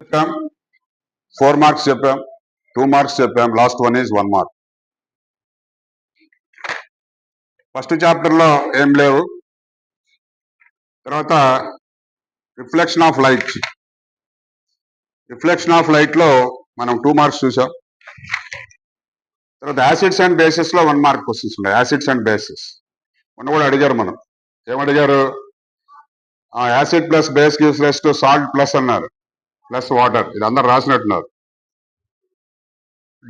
చెప్పాం 4 మార్క్స్ చెప్పాం 2 మార్క్స్ చెప్పాం last one is 1 mark. First chapter లో ఏం లేవు. తర్వాత రిఫ్లెక్షన్ ఆఫ్ లైట్ లో మనం 2 మార్క్స్ చూసాం. తర్వాత యాసిడ్స్ అండ్ బేసిస్ లో 1 మార్క్ క్వశ్చన్స్ ఉన్నాయి. యాసిడ్స్ అండ్ బేసిస్ మొన్న కూడా అడిగారు. మనం ఏమడిగారు? Acid plus base gives rise to salt plus అన్నారు, ప్లస్ వాటర్. ఇది అందరు రాసినట్టున్నారు.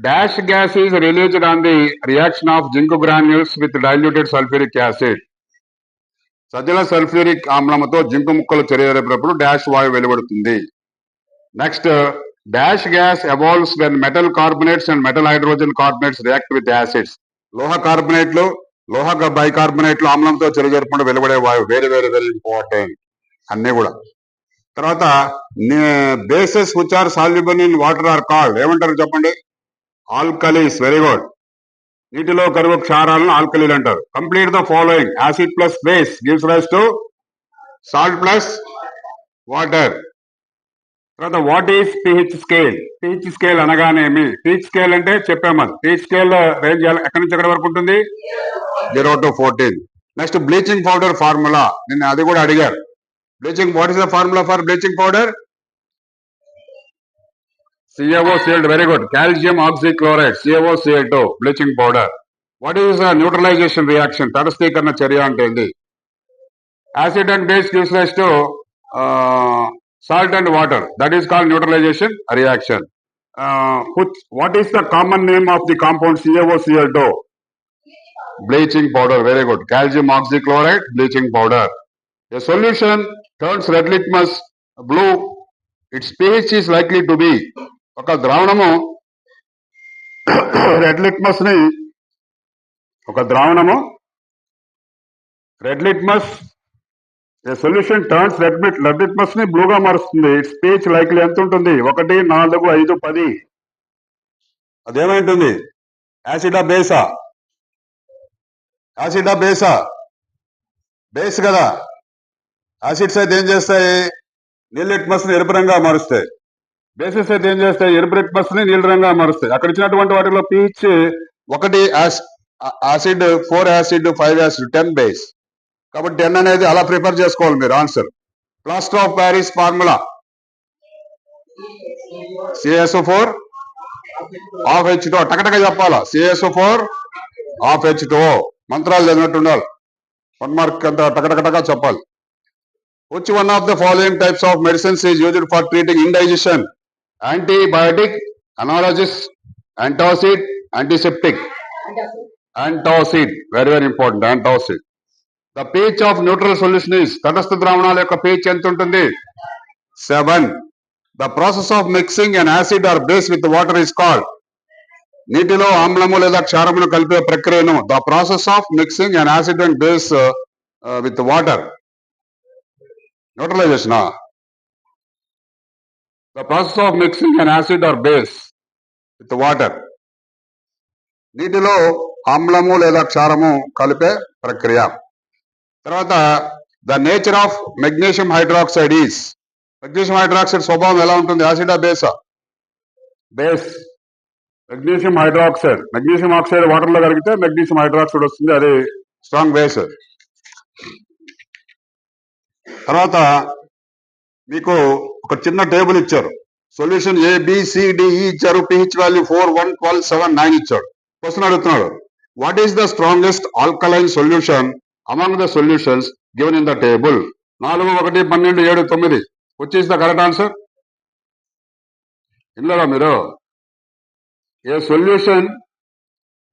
Dash gas is released on the reaction of zinc granules with diluted sulphuric acid. సజల సల్ఫ్యూరిక్ ఆమ్లంతో జింకు ముక్కలు చర్యజరిపినప్పుడు డాష్ వాయువు వెలువడుతుంది. Next, dash gas evolves when metal carbonates and metal hydrogen carbonates react with acids. లోహ కార్బొనేట్లు, లోహ బైకార్బొనేట్లు ఆమ్లంతో చర్యజరపకుండా వెలువడే వాయువు. వెరీ వెరీ వెరీ ఇంపార్టెంట్ అన్నీ కూడా. తర్వాత bases which are soluble in water are called. ఏమంటారు చెప్పండి? ఆల్కలీస్. Very good. నీటిలో కరువు క్షారాలను ఆల్కలీలు అంటారు. Complete the following. Acid plus base gives rise to salt plus water. తర్వాత what is pH scale? PH scale అనగానేమి? పిహెచ్ స్కేల్ అంటే చెప్పాము. అది పిహెచ్ స్కేల్ రేంజ్ ఎక్కడి నుంచి ఎక్కడి వరకు ఉంటుంది? 0 to 14. Next, bleaching powder formula. నిన్న అది కూడా అడిగారు. Bleaching, what is the formula for bleaching powder? CaOCl2. Very good. Calcium oxychloride, CaOCl2 bleaching powder. What is neutralisation reaction? తటస్థీకరణ చర్య అంటే ఏంటి? Acid and base gives rise to salt and water. That is called neutralization reaction. What is the common name of the compound CaOCl2? Bleaching powder. Very good. Calcium oxychloride bleaching powder. A solution turns red litmus blue. Its pH is likely to be. ఒక ద్రావణము red litmus a solution turns red litmus ని బ్లూగా మారుస్తుంది. It's pH likely ఎంత ఉంటుంది? 1, 4, 5, 10. అదేమైంటుంది? యాసిడా బేసా? Base కదా. Acids అయితే ఏం చేస్తాయి? నీళ్ళ లిట్మస్ ని ఎరుపు రంగా మారుస్తాయి. బేసిస్ అయితే ఏం చేస్తాయి? ఎరుపు లిట్మస్ ని నీళ్ళ రంగా మారుస్తాయి. అక్కడ ఇచ్చినటువంటి వాటిలో pH 1 acid, 4 acid, 5 acid, 10 base. కాబట్టి 10 అనేది అలా ప్రిపేర్ చేసుకోవాలి మీరు answer. Plaster of Paris formula CaSO4 half H2O. టకటక చెప్పాలా? CaSO4 half H2O. మంత్రాలు చదివినట్టు ఉండాలి. 1 మార్క్ అంతా టకటకటగా చెప్పాలి. Which one of the following types of medicines is used for treating indigestion? Antibiotic, analgesic, antacid, antiseptic. Antacid. Very very important. Antacid. The pH of neutral solution is. తటస్థ ద్రావణాల యొక్క pH ఎంత ఉంటుంది? 7. The process of mixing an acid or base with water is called. నీటిలో ఆమ్లము లేదా క్షారమును కలిపే ప్రక్రియను the process of mixing an acid and base with water. Neutralisation. The process of mixing an acid or base with water. నీటిలో ఆమ్లము లేదా క్షారము కలిపే ప్రక్రియ. తర్వాత the nature of magnesium hydroxide is. Magnesium hydroxide స్వభావం ఎలా ఉంటుంది? యాసిడా బేసా? Base. Magnesium hydroxide, magnesium oxide water లో కలిగితే మెగ్నీషియం హైడ్రాక్సైడ్ వస్తుంది. అది స్ట్రాంగ్ బేస్. తర్వాత మీకు ఒక చిన్న టేబుల్ ఇచ్చారు. సొల్యూషన్ ABCDE ఇచ్చారు. pH వాల్యూ 4, 1, 12, 7, 9 ఇచ్చాడు. క్వశ్చన్ అడుగుతున్నాడు. What is the strongest alkaline solution among the solutions given in the table? 4, 1, 12, 7, 9. Which is the correct answer? ఇందులో మీరు a solution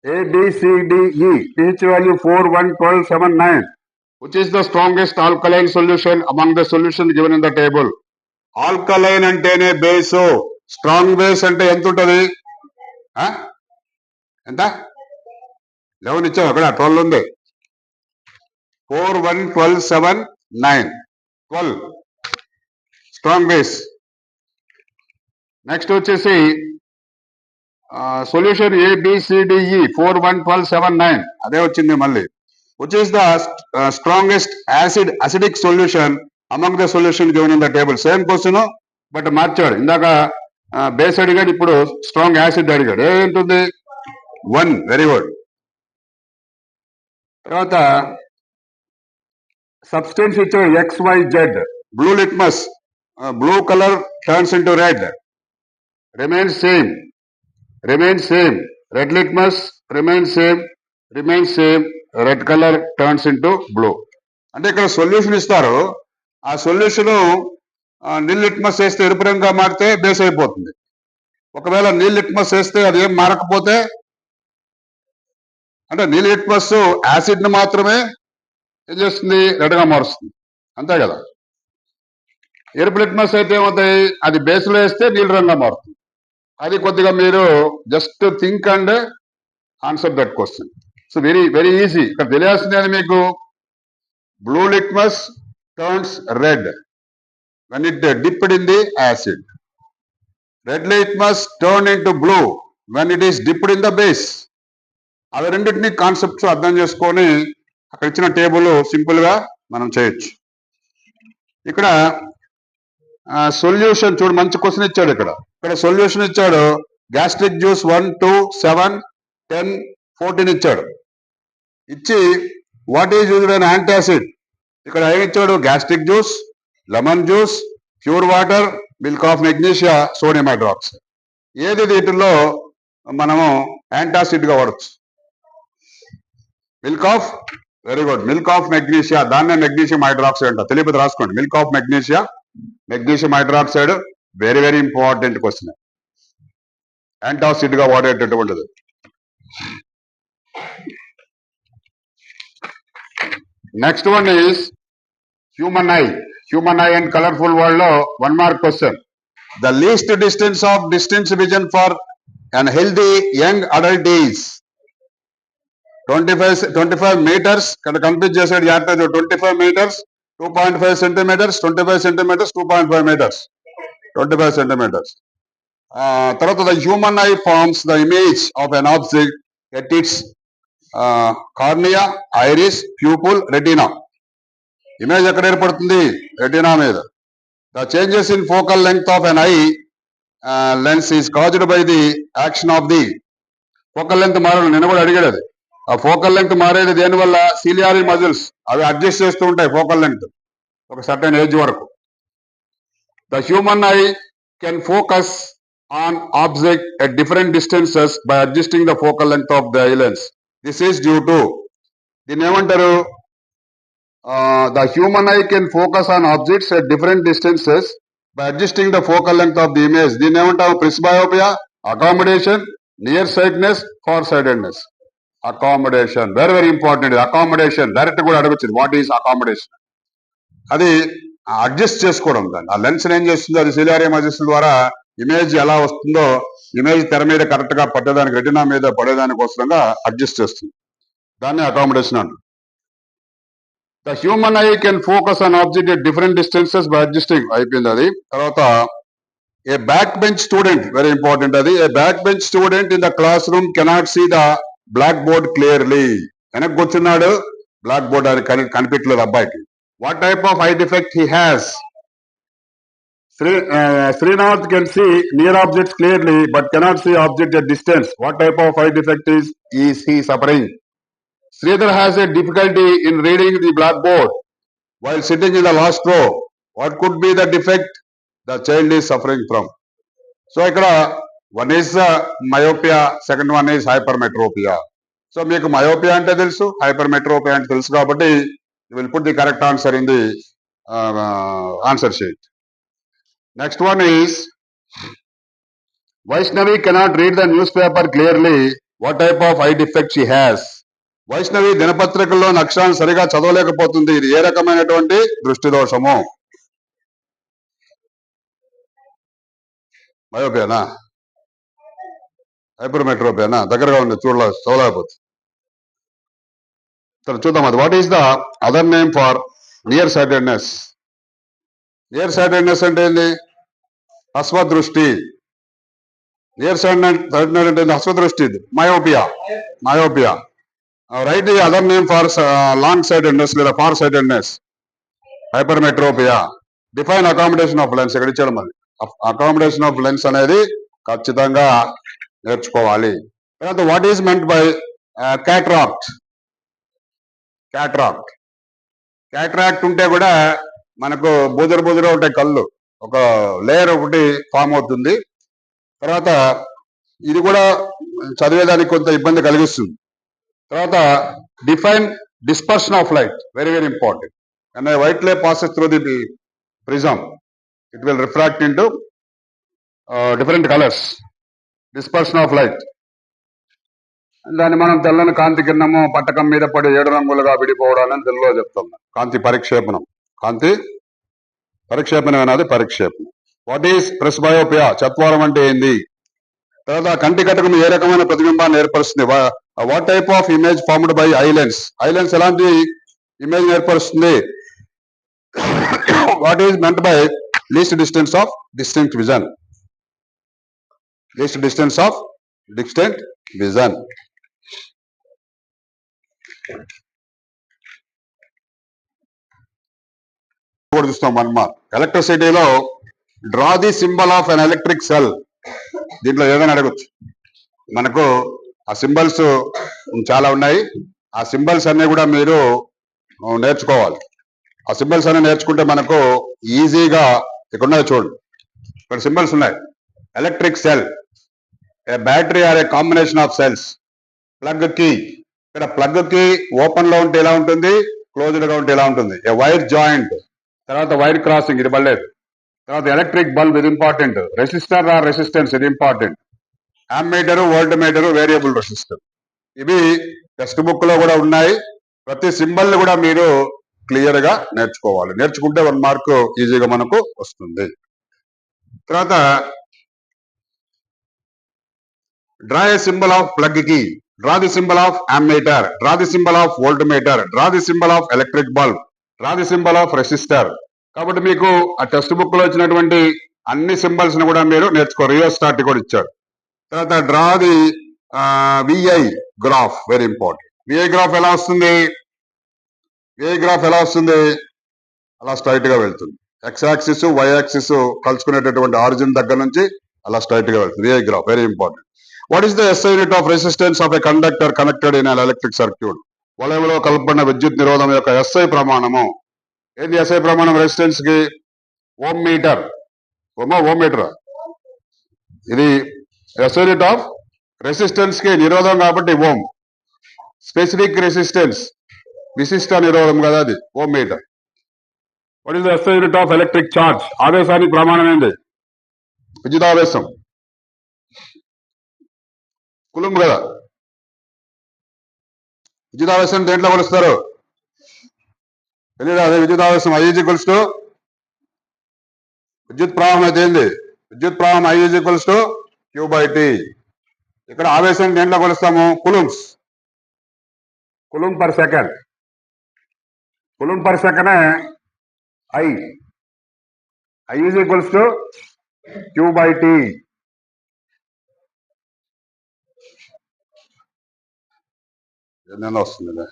ABCDE pH value 4, 1, 12, 7, 9. Which is the strongest alkaline solution among the solutions given in the table? Alkaline అంటేనే base. Strong base అంటే ఎంత ఉంటుంది? ఎంత? 11 ఇచ్చావు. అక్కడ 12 ఉంది. 4, 1, 12, 7, 9, 12 స్ట్రాంగ్ బేస్. నెక్స్ట్ వచ్చేసి సొల్యూషన్ ABCDE 4, 1, 12, 7, 9 అదే వచ్చింది మళ్ళీ. Which is the strongest acidic solution among the solutions given in the table? Same question. But మార్చాడు. ఇందాక బేస్ అడిగాడు, ఇప్పుడు స్ట్రాంగ్ యాసిడ్ అడిగాడు. ఏంటుంది? 1. Very good. తర్వాత సబ్స్టెన్స్ ఇచ్చాడు XYZ. Blue litmus, blue colour turns into red, remains same. Red litmus remains same, red colour turns into blue. అంటే ఇక్కడ solution ఇస్తారు, ఆ సొల్యూషన్ నీల్ లిట్మస్ వేస్తే ఎరుపు రంగుగా మారితే బేస్ అయిపోతుంది. ఒకవేళ నీల్ లిట్మస్ వేస్తే అది ఏం మారకపోతే, అంటే నీల్ లిట్మస్ యాసిడ్ ని మాత్రమే ఏం చేస్తుంది? రెడ్గా మారుస్తుంది, అంతే కదా. ఎరుపు లిట్మస్ అయితే ఏమవుతాయి? అది బేస్లో వేస్తే నీలి రంగుగా మారుతుంది. అది కొద్దిగా మీరు just think and answer that question. So very very easy. ఇక్కడ తెలియాల్సింది అది మీకు, blue litmus turns red when it dipped in the acid. Red litmus turned into blue when it is dipped in the base. అవి రెండింటినీ concepts అర్థం చేసుకొని అక్కడ ఇచ్చిన table simple గా మనం చేయొచ్చు. ఇక్కడ సొల్యూషన్ చూడు, మంచి క్వశ్చన్ ఇచ్చాడు. ఇక్కడ సొల్యూషన్ ఇచ్చాడు. గ్యాస్ట్రిక్ జ్యూస్ 1, 2, 7, 10, 14 ఇచ్చాడు. ఇచ్చి what is used an antacid. ఇక్కడ ఏమి ఇచ్చాడు? Gastric juice, lemon juice, pure water, milk of magnesia, sodium hydroxide. ఏది వీటిల్లో మనము యాంటాసిడ్ గా వాడచ్చు? Milk of, very good, milk of magnesia. దాన్నే మెగ్నీషియం హైడ్రాక్సైడ్ అంట. తెలియదు, రాసుకోండి. Milk of magnesia, magnesium hydroxide. Very very important question. Antacid గా వాడేటటువంటిది. Next one is human eye. Human eye and colourful world లో 1 mark question. The least distance vision for and healthy young adult is 25 metres. ఇక్కడ confuse చేసాడు జాగ్రత్త. 25 metres, 2.5 centimetres, 25 centimetres, 2.5 metres, 25 centimetres. తర్వాత the human eye forms the image of an object at its cornea, iris, pupil, retina. Image ఎక్కడ ఏర్పడుతుంది? Retina మీద. The changes in focal length of an eye lens is caused by the action of the. Focal length మారడం నిన్న కూడా అడిగాడు. అది ఆ focal length మారేది దేనివల్ల? సిలియారీ మజిల్స్ అవి అడ్జస్ట్ చేస్తూ ఉంటాయి ఫోకల్ లెంగ్త్ ఒక సర్టెన్ ఏజ్ వరకు. The human I can focus on object at different distances by adjusting the focal length of the eye lens. This is due to, దీన్ని ఏమంటారు? The human eye can focus on objects at different distances by adjusting the focal length of the image. దీన్ని ఏమంటాము? Presbyopia, accommodation, near sightedness, far sightedness. Accommodation very very important. Accommodation direct కూడా అడగచ్చు. What is accommodation? అది adjust చేసుకోవడం. దాన్ని ఆ lens ఏం చేస్తుందో అది సిలియారీ మజిల్స్ ద్వారా ఇమేజ్ ఎలా వస్తుందో, ఇమేజ్ తెర మీద కరెక్ట్ గా పట్టేదానికి, రెటినా మీద పడేదానికోసంగా అడ్జస్ట్ చేస్తుంది. దాన్ని అకామిడేషన్ అంటారు. The human eye can focus on object at different distances by adjusting. అయిపోయింది అది. తర్వాత a backbench student, very important అది. A backbench student in the classroom cannot see the blackboard clearly. వెనక్కి కూర్చున్నాడు, బ్లాక్ బోర్డ్ అది కనిపించలేదు అబ్బాయికి. What type of eye defect he has? Srinath can see near objects clearly but cannot see object at distance. What type of eye defect is he suffering? Sridhar has a difficulty in reading the blackboard while sitting in the last row. What could be the defect the child is suffering from? So ikkada one is myopia, second one is hypermetropia. So meeku myopia ante telusu, hypermetropia ante telusu kabatti you will put the correct answer in the answer sheet. Next one is Vaishnavi cannot read the newspaper clearly. What type of eye defect she has? Vaishnavi దినపత్రికల్లో అక్షరాన్ని సరిగా చదవలేకపోతుంది. ఇది ఏ రకమైనటువంటి దృష్టి దోషము? మయోపియానా, హైపర్మెట్రోపియానా? దగ్గరగా ఉంది, చదవలేకపోతుంది. సరే చూద్దాం అది. What is the other name for near sightedness? Near sightedness అంటే ఏంది? అస్వదృష్టి. నియర్ సైటెడ్నెస్ అంటే అస్వదృష్టి. Myopia. Write the other name for long sightedness లేదా far sightedness. Hypermetropia. Define accommodation of lens. ఇక్కడ ఇచ్చాడు మరి. అకామిడేషన్ ఆఫ్ లెన్స్ అనేది ఖచ్చితంగా నేర్చుకోవాలి. తర్వాత what is meant by cataract. Cataract cataract ఉంటే కూడా మనకు బుదురు ఉంటాయి కళ్ళు, ఒక లేయర్ ఒకటి ఫామ్ అవుతుంది. తర్వాత ఇది కూడా చదివేదానికి కొంత ఇబ్బంది కలిగిస్తుంది. తర్వాత define dispersion of light, very very important. And white light passes through the prism, it will refract into different colours. Dispersion of light, దాన్ని మనం తెల్లని కాంతి కిరణము పట్టకం మీద పడి 7 రంగులుగా విడిపోవడాలని తెలుగులో చెప్తాం. కాంతి పరిక్షేపణం, కాంతి పరిక్షేపణం అనేది పరిక్షేపణం. వాట్ ఈస్ ప్రెస్బయోపియా, చత్వారం అంటే ఏంది? తర్వాత కంటి కటకం ఏ రకమైన ప్రతిబింబాన్ని ఏర్పరుస్తుంది? What type of image formed by eye lens. Eye lens ఎలాంటి ఇమేజ్ ఏర్పరుస్తుంది? What is meant by least distance of distinct vision. Least distance of distinct vision. చూస్తాం 1 మార్క్. ఎలక్ట్రిసిటీలో draw the symbol of an electric cell. దీంట్లో ఏదైనా అడగచ్చు మనకు. ఆ symbols చాలా ఉన్నాయి. ఆ సింబల్స్ అన్ని కూడా మీరు నేర్చుకోవాలి. ఆ సింబల్స్ అన్ని నేర్చుకుంటే మనకు ఈజీగా, ఇక్కడ ఉన్నాయి చూడండి, ఇక్కడ సింబల్స్ ఉన్నాయి. Electric cell, a battery or a combination of cells. Plug కి, ఇక్కడ ప్లగ్ కి ఓపెన్ లో ఉంటే ఎలా ఉంటుంది, క్లోజ్డ్ గా ఉంటే ఎలా ఉంటుంది. A wire joint. తర్వాత వైర్ క్రాసింగ్, ఇది బల్లేదు. తర్వాత ఎలక్ట్రిక్ బల్బ్, ఇది ఇంపార్టెంట్. రెసిస్టర్ ఆర్ రెసిస్టెన్స్, ఇది important. Ammeter, volt meter, variable resistor, ఇవి టెక్స్ట్ బుక్ లో కూడా ఉన్నాయి. ప్రతి సింబల్ ని కూడా మీరు క్లియర్ గా నేర్చుకోవాలి. నేర్చుకుంటే 1 మార్క్ ఈజీగా మనకు వస్తుంది. తర్వాత draw a symbol of plug కి, draw the symbol of ammeter, draw the symbol of volt meter, draw the symbol of electric bulb, draw the symbol of resistor. కాబట్టి మీకు ఆ టెక్స్ట్ బుక్ లో వచ్చినటువంటి అన్ని సింబల్స్ ని కూడా మీరు నేర్చుకో. రియోస్టాట్ కూడా ఇచ్చాడు. తర్వాత draw the VI graph, very important. VI graph ఎలా వస్తుంది? విఐ గ్రాఫ్ ఎలా వస్తుంది? అలా స్ట్రైట్ గా వెళ్తుంది. ఎక్స్ యాక్సిస్, వై యాక్సిస్ కలుసుకునేటటువంటి ఆరిజిన్ దగ్గర నుంచి అలా స్ట్రైట్ గా వెళ్తుంది. VI graph very important. What is the SI unit of resistance of a conductor connected in an electric circuit. వలయంలో కలపబడిన విద్యుత్ నిరోధం యొక్క SI ప్రమాణము ఏంటి? SI ప్రమాణం రెసిస్టెన్స్ కి ఓమ్ మీటర్. ఓమ్ మీటర్, ఇది SI యూనిట్ ఆఫ్ రెసిస్టెన్స్ కి నిరోధం కాబట్టి ఓమ్. స్పెసిఫిక్ రెసిస్టెన్స్, విశిష్ట నిరోధం కదా, అది ohm metre. What is the SI unit of electric charge. ఆవేశానికి ప్రమాణం ఏంటి? విద్యుదావేశం, కులం కదా. విద్యుదావేశం దేంట్లో కొలుస్తారు? తెలియదు. అదే విద్యుదావేశం I ఈక్వల్స్ టు విద్యుత్ ప్రవాహం అయితే ఏంది? విద్యుత్ ప్రవాహం I ఈక్వల్స్ టు Q/T. ఇక్కడ ఆవేశం దేంట్లో కొలుస్తాము? Coulombs. Coulomb per second. Coulomb per second I equals to Q/T. ఎన్నెన్నో వస్తుంది.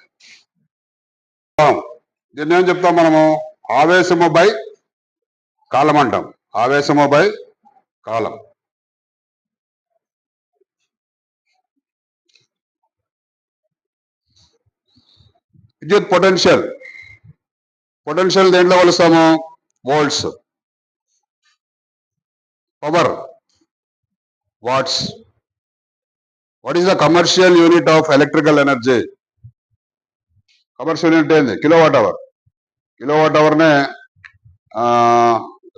దీన్ని ఏం చెప్తాం మనము? ఆవేశము బై కాలం అంటాం. ఆవేశము బై కాలం. విద్యుత్ పొటెన్షియల్. పొటెన్షియల్ దేంట్లో కొలుస్తాము? Volts. Power watts. What is the commercial unit of electrical energy. Commercial unit ఏంది? Kilowatt hour. కిలోవాట్ అవర్ నే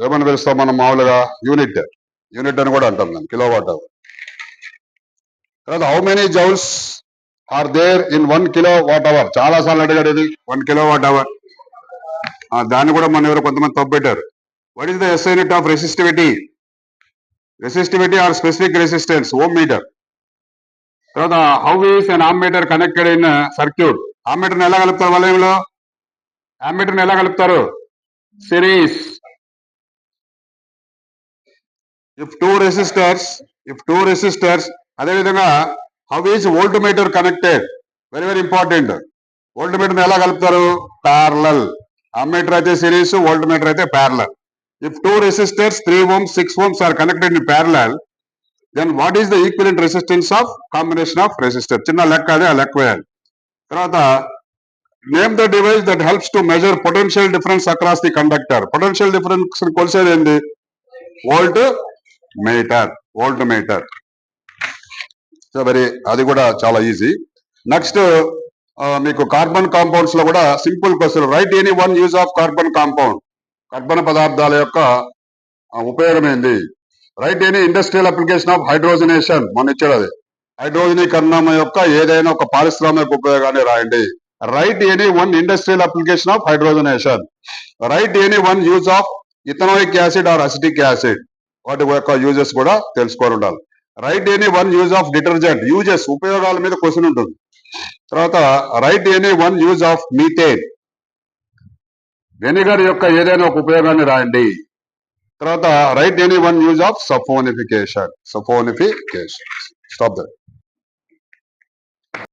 ఏమని పిలుస్తాం మనం మామూలుగా? యూనిట్. యూనిట్ అని కూడా అంటాం దాన్ని, కిలోవాట్ అవర్. తర్వాత how many joules are there in 1 kilowatt hour. చాలా సార్లు అడిగాడు ఇది, 1 కిలోవాట్ అవర్. దాన్ని కూడా మన ఎవరు కొంతమంది తప్పెట్టారు. What is the SI unit of resistivity. Resistivity or specific resistance, ohm metre. తర్వాత how is an ammeter connected in circuit. Ammeter ఎలా కలుపుతారు వలయంలో? అమ్మీటర్ ఎలా కలుపుతారు? సిరీస్. If two resistors. అదేవిధంగా how is volt meter connected, very very important. Volt meter ఎలా కలుపుతారు? Parallel. Ammeter అయితే సిరీస్, వోల్ట్ మీటర్ అయితే parallel. If two resistors, 3 ohms, 6 ohms are connected in parallel, then what is the equivalent resistance of combination of resistor? చిన్న లెక్క అదే ఆ లెక్క వేయాలి. తర్వాత name the device that helps to measure potential difference across the conductor. Potential difference కొలిసేది ఏంది? Volt meter. So మరి అది కూడా చాలా ఈజీ. నెక్స్ట్ మీకు కార్బన్ కాంపౌండ్స్ లో కూడా simple question. Write any one use of carbon compound. కర్బన పదార్థాల యొక్క ఉపయోగం ఏంది? Write any industrial application of hydrogenation. మన ఇచ్చాడు అది. హైడ్రోజనీకరణం యొక్క ఏదైనా ఒక పారిశ్రామిక ఉపయోగాన్ని రాయండి. Write any one industrial application of hydrogenation. Write any one use of ethanoic acid or acetic acid. వాటి యొక్క యూజెస్ కూడా తెలుసుకొని ఉండాలి. Write any one use of detergent. Uses ఉపయోగాల మీద క్వశ్చన్ ఉంటుంది. తర్వాత write any one use of methane. Vinegar యొక్క ఏదైనా ఒక ఉపయోగాన్ని రాయండి. తర్వాత write any one use of saponification. Stop that.